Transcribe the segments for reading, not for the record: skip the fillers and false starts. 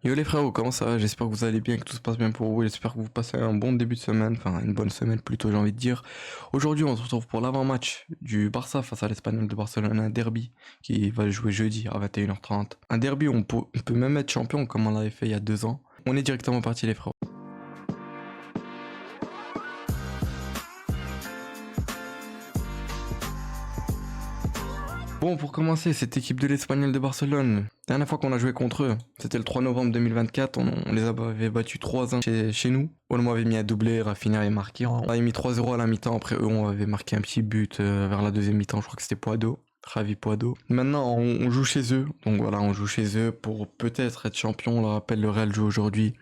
Yo les frérots, comment ça va? J'espère que vous allez bien, que tout se passe bien pour vous. J'espère que vous passez un bon début de semaine, enfin une bonne semaine plutôt j'ai envie de dire. Aujourd'hui on se retrouve pour l'avant-match du Barça face à l'Espagnol de Barcelone, un derby qui va jouer jeudi à 21h30. Un derby où on peut même être champion comme on l'avait fait il y a 2 ans. On est directement parti les frérots. Bon, pour commencer, cette équipe de l'Espagnol de Barcelone, la dernière fois qu'on a joué contre eux, c'était le 3 novembre 2024, on les avait battus 3-1 chez nous. Olmo avait mis un doublé, Rafinha avait marqué. On avait mis 3-0 à la mi-temps, après eux on avait marqué un petit but vers la deuxième mi-temps, je crois que c'était Poado. Javi Poado. Maintenant, on joue chez eux. Donc voilà, on joue chez eux pour peut-être être champion. On le rappelle, le Real joue aujourd'hui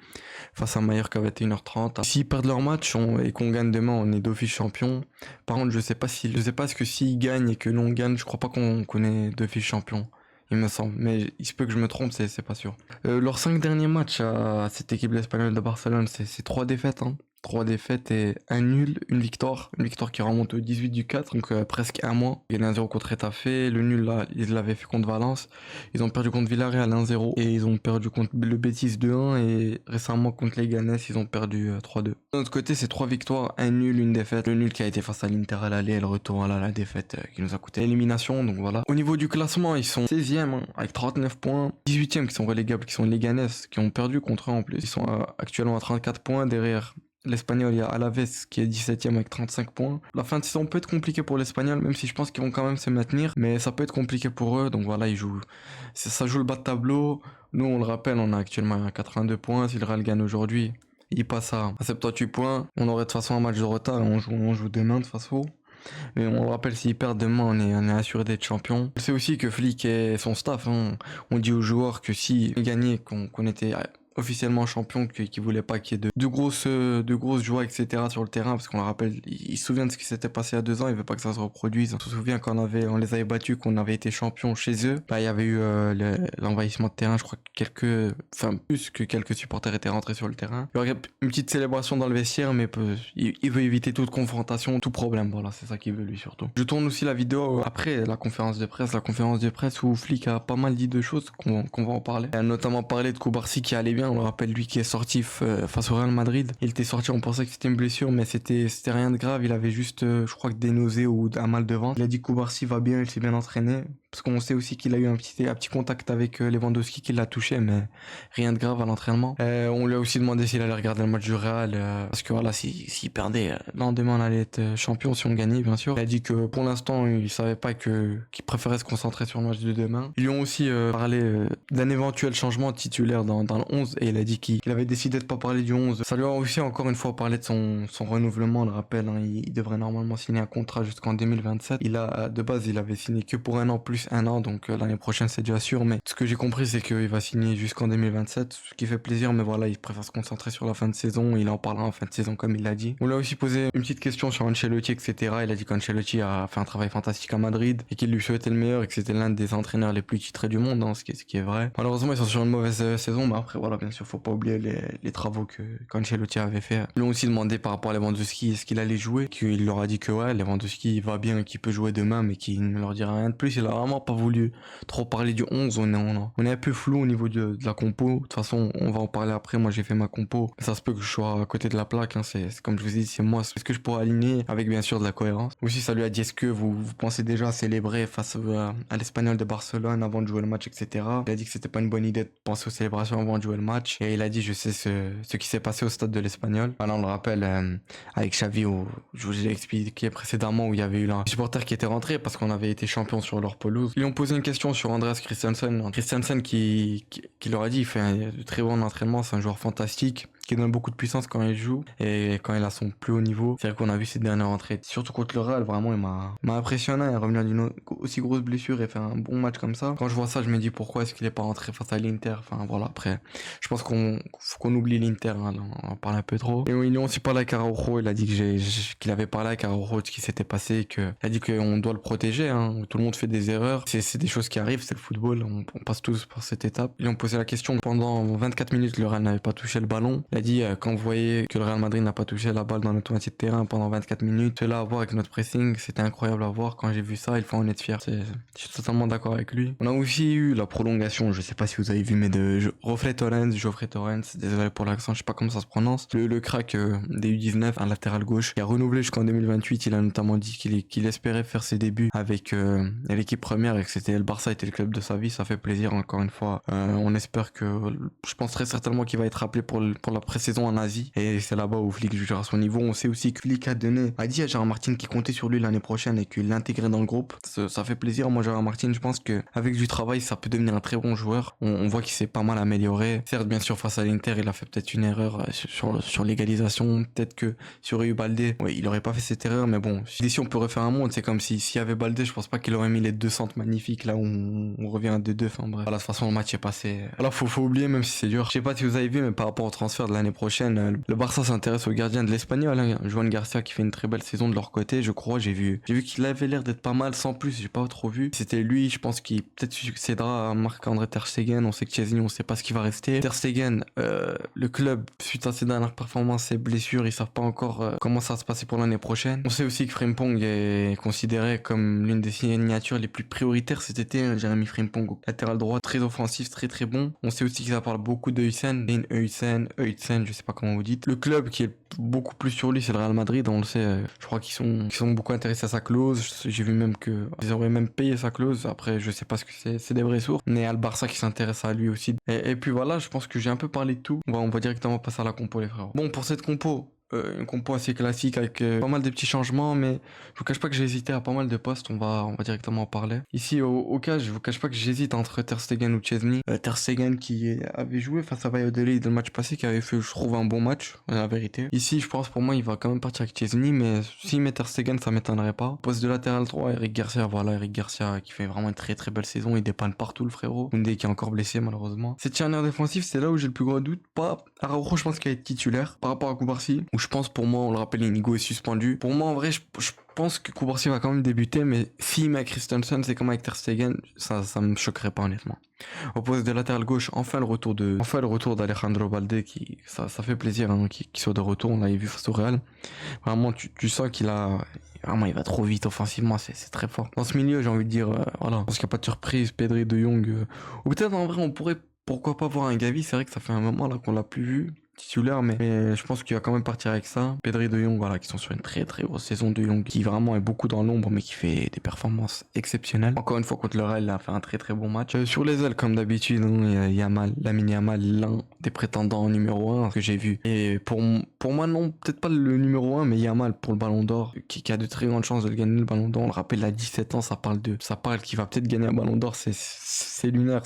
face à Mallorca à 21h30. S'ils perdent leur match et qu'on gagne demain, on est d'office champion. Par contre, je sais pas ce que s'ils gagnent et que nous on gagne, je crois pas qu'on est d'office champion. Il me semble, mais il se peut que je me trompe, c'est pas sûr. Leurs 5 derniers matchs à cette équipe espagnole de Barcelone, c'est 3 défaites, hein. 3 défaites et un nul, une victoire. Une victoire qui remonte au 18 du 4, donc presque un mois. Il y a 1-0 contre Retafe. Le nul, là, ils l'avaient fait contre Valence. Ils ont perdu contre Villarreal 1-0. Et ils ont perdu contre le Betis 2-1. Et récemment contre Leganés, ils ont perdu 3-2. De notre côté, c'est 3 victoires, un nul, une défaite. Le nul qui a été face à l'Inter à l'aller et le retour à la défaite qui nous a coûté l'élimination. Donc voilà. Au niveau du classement, ils sont 16e hein, avec 39 points. 18e qui sont relégables, qui sont Leganés, qui ont perdu contre eux en plus. Ils sont actuellement à 34 points derrière. L'Espagnol, il y a Alaves qui est 17ème avec 35 points. La fin de saison peut être compliquée pour l'Espagnol, même si je pense qu'ils vont quand même se maintenir. Mais ça peut être compliqué pour eux, donc voilà, ils jouent. Ça joue le bas de tableau. Nous, on le rappelle, on a actuellement 82 points. Si le Real gagne aujourd'hui, il passe à 78 points. On aurait de toute façon un match de retard. On joue demain de toute façon. Mais on le rappelle, s'ils perdent demain, on est assuré d'être champion. C'est aussi que Flick et son staff, hein, on dit aux joueurs que si on gagnait, qu'on était officiellement champion, qu'ils voulaient pas qu'il y ait de grosses joies, etc. sur le terrain, parce qu'on le rappelle, ils se souviennent de ce qui s'était passé il y a 2 ans, ils veulent pas que ça se reproduise. On se souvient on les avait battus, qu'on avait été champion chez eux. Bah, il y avait eu l'envahissement de terrain, je crois que plus que quelques supporters étaient rentrés sur le terrain. Il y aurait une petite célébration dans le vestiaire, mais il veut éviter toute confrontation, tout problème. Voilà, c'est ça qu'il veut lui surtout. Je tourne aussi la vidéo après la conférence de presse où Flick a pas mal dit de choses qu'on va en parler. Il a notamment parlé de Koubarsi qui allait bien. On le rappelle, lui qui est sorti face au Real Madrid. Il était sorti, on pensait que c'était une blessure, mais c'était rien de grave. Il avait juste, je crois que des nausées ou un mal de ventre. Il a dit que Koubarsi va bien, il s'est bien entraîné. Parce qu'on sait aussi qu'il a eu un petit contact avec Lewandowski qui l'a touché, mais rien de grave à l'entraînement. On lui a aussi demandé s'il allait regarder le match du Real, parce que voilà, s'il perdait, le lendemain on allait être champion si on gagnait, bien sûr. Il a dit que pour l'instant, il savait pas qu'il préférait se concentrer sur le match de demain. Ils lui ont aussi parlé d'un éventuel changement titulaire dans le 11, et il a dit qu'il avait décidé de pas parler du 11. Ça lui a aussi encore une fois parlé de son renouvellement, on le rappelle, hein, il devrait normalement signer un contrat jusqu'en 2027. De base, il avait signé que pour un an plus un an, donc l'année prochaine c'est déjà sûr, mais ce que j'ai compris c'est qu'il va signer jusqu'en 2027, ce qui fait plaisir, mais voilà, il préfère se concentrer sur la fin de saison, il en parlera en fin de saison comme il l'a dit. On lui a aussi posé une petite question sur Ancelotti, etc. Il a dit qu'Ancelotti a fait un travail fantastique à Madrid et qu'il lui souhaitait le meilleur et que c'était l'un des entraîneurs les plus titrés du monde, hein, ce qui est vrai. Malheureusement ils sont sur une mauvaise saison, mais après voilà, bien sûr faut pas oublier les travaux qu'Ancelotti avait fait. Ils lui ont aussi demandé par rapport à Lewandowski est-ce qu'il allait jouer, qu'il leur a dit que ouais, Lewandowski va bien, qu'il peut jouer demain, mais qu'il ne leur dira rien de plus. Il a vraiment pas voulu trop parler du 11, on est un peu flou au niveau de la compo. De toute façon, on va en parler après. Moi, j'ai fait ma compo. Ça se peut que je sois à côté de la plaque, hein. C'est comme je vous ai dit, c'est moi. Est-ce que je pourrais aligner avec bien sûr de la cohérence? Aussi, ça lui a dit est-ce que vous pensez déjà à célébrer face à l'Espagnol de Barcelone avant de jouer le match, etc. Il a dit que c'était pas une bonne idée de penser aux célébrations avant de jouer le match. Et il a dit je sais ce qui s'est passé au stade de l'Espagnol. Voilà, on le rappelle avec Xavi, où je vous l'ai expliqué précédemment, où il y avait eu un supporter qui était rentré parce qu'on avait été champion sur leur pelouse. Ils ont posé une question sur Andreas Christensen. Christensen qui leur a dit il fait de très bon entraînement, c'est un joueur fantastique qui donne beaucoup de puissance quand il joue et quand il a son plus haut niveau. C'est vrai qu'on a vu ses dernières entrées, surtout contre le Real, vraiment il m'a impressionné. Il est revenu d'une aussi grosse blessure et fait un bon match comme ça. Quand je vois ça, je me dis pourquoi est-ce qu'il est pas rentré face à l'Inter. Enfin voilà, après je pense faut qu'on oublie l'Inter, hein, on en parle un peu trop. Et ils ont aussi parlé avec Araujo. Il a dit qu'il avait parlé avec Araujo de ce qui s'était passé, il a dit qu'on doit le protéger, hein. Tout le monde fait des erreurs, c'est des choses qui arrivent, c'est le football, on passe tous par cette étape. Ils ont posé la question pendant 24 minutes, le Real n'avait pas touché le ballon. Il a a dit quand vous voyez que le Real Madrid n'a pas touché la balle dans notre moitié de terrain pendant 24 minutes, cela à voir avec notre pressing, c'était incroyable à voir. Quand j'ai vu ça, il faut en être fier. Je suis totalement d'accord avec lui. On a aussi eu la prolongation, je sais pas si vous avez vu, mais de Geoffrey Torrens, désolé pour l'accent, je sais pas comment ça se prononce. Le crack des U19, un latéral gauche, qui a renouvelé jusqu'en 2028. Il a notamment dit qu'il espérait faire ses débuts avec l'équipe première et que c'était le Barça était le club de sa vie. Ça fait plaisir encore une fois. On espère que, je pense très certainement qu'il va être appelé pour la pré-saison en Asie et c'est là-bas où Flick jugera son niveau. On sait aussi que Flick a dit à Gérard Martin qu'il comptait sur lui l'année prochaine et qu'il l'intégrait dans le groupe. Ça fait plaisir. Moi, Gérard Martin, je pense que avec du travail, ça peut devenir un très bon joueur. On voit qu'il s'est pas mal amélioré. Certes, bien sûr, face à l'Inter, il a fait peut-être une erreur sur l'égalisation. Peut-être que s'il y aurait eu Baldé, ouais, il aurait pas fait cette erreur, mais bon, si on peut refaire un monde, c'est comme s'il y avait Baldé, je pense pas qu'il aurait mis les deux centres magnifiques là où on revient à 2-2. Enfin bref, voilà, de toute façon, le match est passé. Alors, faut oublier, même si c'est dur. Je sais pas si vous avez vu, mais par rapport au transfert de l'année prochaine, le Barça s'intéresse au gardien de l'Espagnol, hein, Joan Garcia, qui fait une très belle saison de leur côté, je crois. J'ai vu qu'il avait l'air d'être pas mal, sans plus, j'ai pas trop vu. C'était lui, je pense qu'il peut-être succédera à Marc-André Ter Stegen. On sait que Chesney, on sait pas ce qui va rester. Ter Stegen, le club, suite à ses dernières performances, ses blessures, ils savent pas encore comment ça va se passer pour l'année prochaine. On sait aussi que Frimpong est considéré comme l'une des signatures les plus prioritaires cet été, hein, Jérémy Frimpong, latéral droit, très offensif, très très bon. On sait aussi que ça parle beaucoup de Huysen, je sais pas comment vous dites. Le club qui est beaucoup plus sur lui, c'est le Real Madrid, on le sait. Je crois qu'ils sont beaucoup intéressés à sa clause. J'ai vu même que ils auraient même payé sa clause. Après, je sais pas ce que c'est des vraies sources. Mais il y a le Barça qui s'intéresse à lui aussi. Et puis voilà, je pense que j'ai un peu parlé de tout. On va directement passer à la compo, les frères. Bon, pour cette compo, une compo assez classique avec pas mal de petits changements, mais je vous cache pas que j'ai hésité à pas mal de postes. On va directement en parler. Ici, au cas, je vous cache pas que j'hésite entre Ter Stegen ou Chesney. Ter Stegen qui avait joué face à Valladolid le match passé, qui avait fait, je trouve, un bon match, la vérité. Ici, je pense pour moi, il va quand même partir avec Chesney, mais s'il met Ter Stegen, ça m'étonnerait pas. Poste de latéral 3, Eric Garcia qui fait vraiment une très très belle saison. Il dépanne partout, le frérot. Koundé qui est encore blessé, malheureusement. Cette charnière défensive, c'est là où j'ai le plus gros doute. Pas Araujo, je pense qu'il va être titulaire par rapport à Koubarsi. Je pense, pour moi, on le rappelle, Inigo est suspendu. Pour moi, en vrai, je pense que Koubarsi va quand même débuter, mais s'il met Christensen, c'est comme avec Ter Stegen, ça me choquerait pas, honnêtement. Au poste de latéral gauche, enfin le retour d'Alejandro Balde, ça fait plaisir, hein, qu'il soit de retour. On l'avait vu face au Real. Vraiment, tu sens vraiment, il va trop vite offensivement, c'est très fort. Dans ce milieu, j'ai envie de dire, voilà. Je pense qu'il n'y a pas de surprise, Pedri, De Jong, ou peut-être, en vrai, on pourrait, pourquoi pas voir un Gavi. C'est vrai que ça fait un moment, là, qu'on l'a plus vu titulaire, mais je pense qu'il va quand même partir avec ça. Pedri, De Jong, voilà, qui sont sur une très très grosse saison. De Jong qui vraiment est beaucoup dans l'ombre, mais qui fait des performances exceptionnelles. Encore une fois, contre le Real, il a fait un très très bon match. Sur les ailes, comme d'habitude, il y a Lamine Yamal, l'un des prétendants numéro 1 que j'ai vu. Et pour moi, non, peut-être pas le numéro 1, mais Yamal pour le Ballon d'Or, qui a de très grandes chances de le gagner, le Ballon d'Or. On le rappelle, à 17 ans, ça parle qu'il va peut-être gagner un Ballon d'Or. C'est lunaire,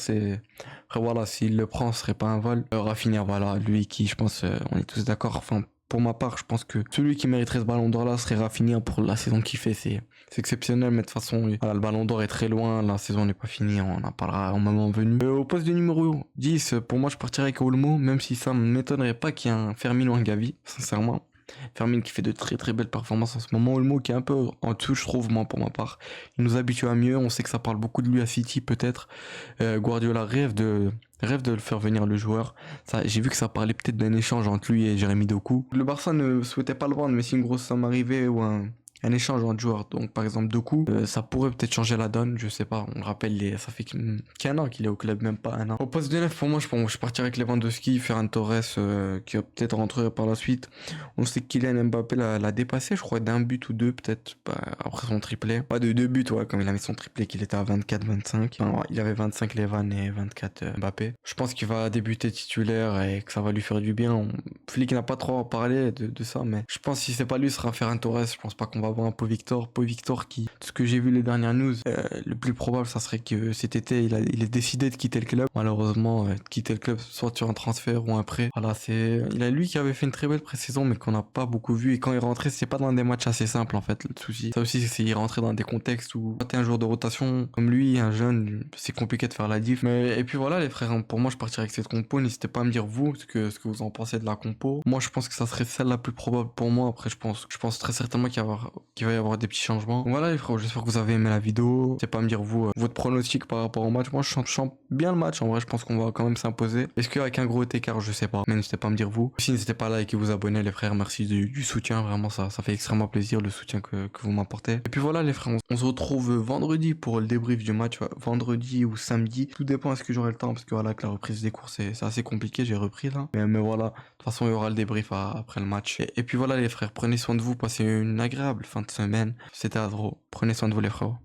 Après voilà, s'il le prend, ce serait pas un vol. Rafinha, voilà, lui qui, je pense, on est tous d'accord. Enfin, pour ma part, je pense que celui qui mériterait ce Ballon d'Or là serait Rafinha pour la saison qu'il fait. C'est exceptionnel, mais de toute façon, voilà, le Ballon d'Or est très loin. La saison n'est pas finie, on en parlera au moment venu. Au poste de numéro 10, pour moi, je partirais avec Olmo, même si ça m'étonnerait pas qu'il y ait un Fermin ou un Gavi, sincèrement. Fermin qui fait de très très belles performances en ce moment. Olmo qui est un peu en dessous, je trouve, moi, pour ma part. Il nous habitue à mieux. On sait que ça parle beaucoup de lui à City, peut-être. Guardiola rêve de le faire venir, le joueur. J'ai vu que ça parlait peut-être d'un échange entre lui et Jérémy Doku. Le Barça ne souhaitait pas le vendre, mais si une grosse somme arrivait ou un échange entre joueurs, donc par exemple Doku, ça pourrait peut-être changer la donne, je sais pas. On le rappelle, ça fait qu'un an qu'il est au club, même pas un an. Au poste de neuf, pour moi, je partirais avec Lewandowski, Ferran Torres, qui va peut-être rentrer par la suite. On sait que Kylian Mbappé l'a dépassé, je crois, d'un but ou deux, peut-être, après son triplé. Pas de deux buts, ouais, comme il a mis son triplé, qu'il était à 24-25. Enfin, ouais, il avait 25 Levan et 24 Mbappé. Je pense qu'il va débuter titulaire et que ça va lui faire du bien. Flick n'a pas trop parlé de ça, mais je pense que si c'est pas lui, ce sera Ferran Torres. Je pense pas qu'on va voir un Pau Victor qui, de ce que j'ai vu les dernières news, le plus probable, ça serait que cet été, il est décidé de quitter le club. Malheureusement, de quitter le club, soit sur un transfert ou un prêt. Voilà, il a lui qui avait fait une très belle pré-saison, mais qu'on n'a pas beaucoup vu. Et quand il rentrait, c'est pas dans des matchs assez simples, en fait, le souci. Ça aussi, c'est qu'il rentrait dans des contextes où, quand t'es un joueur de rotation, comme lui, un jeune, c'est compliqué de faire la diff. Et puis voilà, les frères, pour moi, je partirais avec cette compo. N'hésitez pas à me dire, vous, ce que vous en pensez de la compo. Moi, je pense que ça serait celle la plus probable pour moi. Après, je pense très certainement qu'il va y avoir qu'il va y avoir des petits changements. Donc voilà les frères, j'espère que vous avez aimé la vidéo. N'hésitez pas à me dire vous, votre pronostic par rapport au match. Moi je sens bien le match, en vrai je pense qu'on va quand même s'imposer. Est-ce qu'avec un gros écart, je sais pas. Mais n'hésitez pas à me dire vous. Si n'hésitez pas à liker et vous abonner les frères, merci du soutien, vraiment ça fait extrêmement plaisir le soutien que vous m'apportez. Et puis voilà les frères, on se retrouve vendredi pour le débrief du match, vendredi ou samedi. Tout dépend est-ce que j'aurai le temps parce que voilà que la reprise des cours c'est assez compliqué, j'ai repris là. Mais voilà, de toute façon il y aura le débrief après le match. Et puis voilà les frères, prenez soin de vous, passez une agréable fin de semaine. C'était Adro, prenez soin de vous les frères.